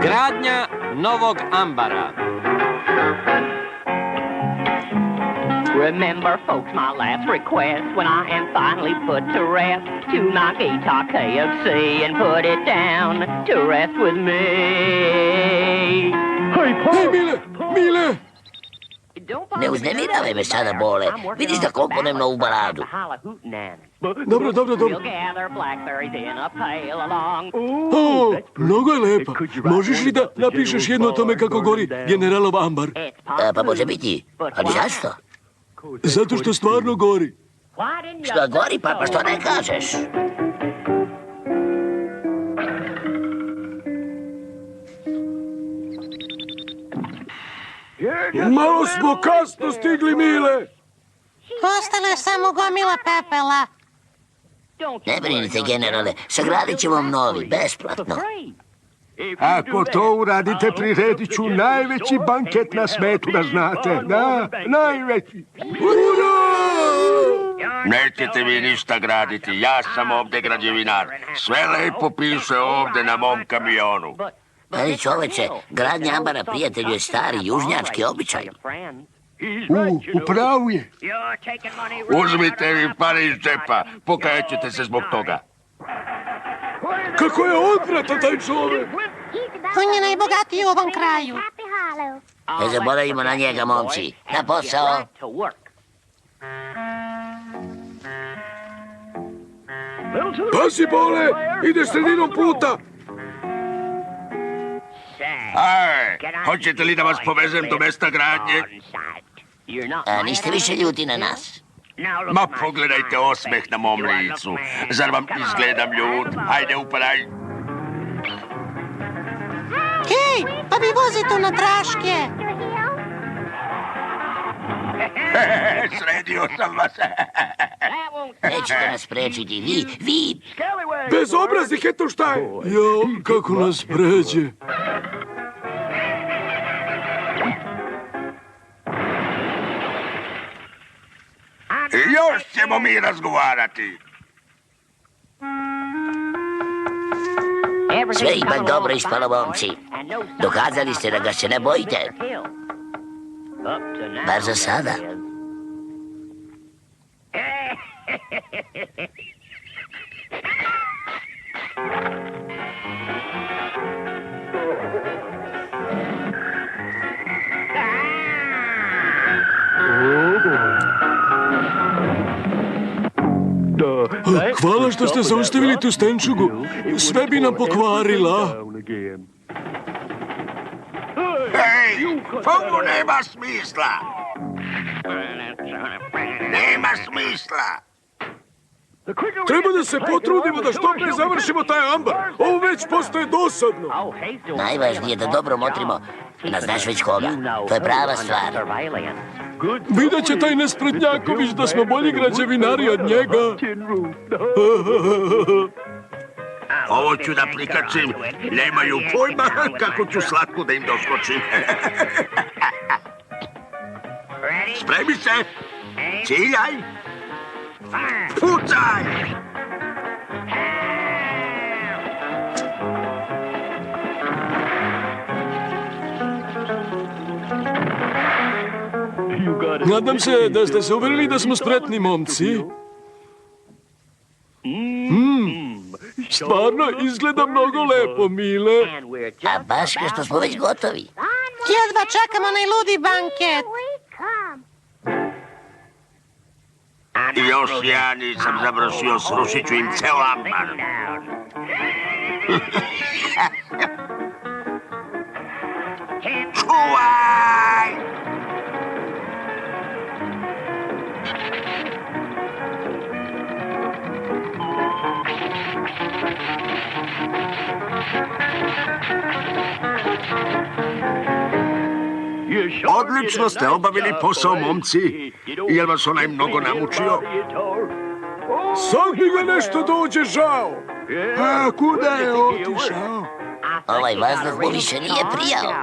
Gradnja novog ambara. Remember, folks, my last request when I am finally put to rest. Tune my guitar KFC and put it down to rest with me. Hej, Mile! Mile! Ne uznemiravaj me sada, Bole. Vidiš da komponem novu baladu. Dobro. O, mnogo je lepa. Možeš li da napišeš jedno o tome kako gori generalov ambar? Pa može biti. Ali zašto? Zato što stvarno gori. Što gori, pa što ne kažeš? Malo smo kasno stigli, Mile. Ostalo je samo gomila pepela. Ne brinite, generale, sagradit ćemo vam novi, besplatno. Ako to uradite, priredit ću najveći banket na svetu, da znate. Da, najveći. Nećete vi ništa graditi, ja sam ovdje građevinar. Sve lepo piše ovdje na mom kamionu. Ali čoveče, gradnja ambara, prijatelju, je stari južnjački običaj. Upravo je. Uzmite vi pare iz džepa, pokajaćete se zbog toga. Kako je odvratan taj čovek! On je najbogatiji u ovom kraju. Ne zaboravimo na njega, momci. Na posao. Pazi, Bole! Ideš sredinom puta! Aj, hoćete li da vas povezem do mesta gradnje? Niste više ljuti na nas. Ma pogledajte osmeh na mom licu. Zar vam izgledam ljut? Hajde, upadaj. Hej, pa vi vozite na traške. Sredio sam vas. Nećete nas prečiti, vi. Bezobrazi, eto šta je! Jo, kako nas pređe. Još ćemo mi razgovarati. Sve ipak dobro ispalo, momci. Dokazali ste da ga se ne bojite. Bar za sada. Hvala što ste zaustavili tu stenčugu. Sve bi nam pokvarila. Hej, ovo nema smisla. Nema smisla. Treba da se potrudimo da što pre završimo taj ambar. Ovo već postaje dosadno. Najvažnije je da dobro motrimo. Da znaš već koga. To je prava stvar. Vidjet će taj nesprednjaković da smo bolji građevinari od njega. Ovo ću da prikačim. Nemaju pojma kako ću slatko da im doskočim. Spremi se. Ciljaj. Pucaj. Nadam se da ste se uverili da smo spretni momci. Stvarno izgleda mnogo lepo, Mile. A baš kao što smo već gotovi. Jedva čekamo onaj ludi banket. Još ja nisam završio, srušit ću im ceo ambar. Čuvaj! Odlično ste obavili posao, momci. Jel vas onaj mnogo namučio? Sad mi ga nešto dođe žao. A kuda je otišao? Ovaj vazduh mu više nije prijao.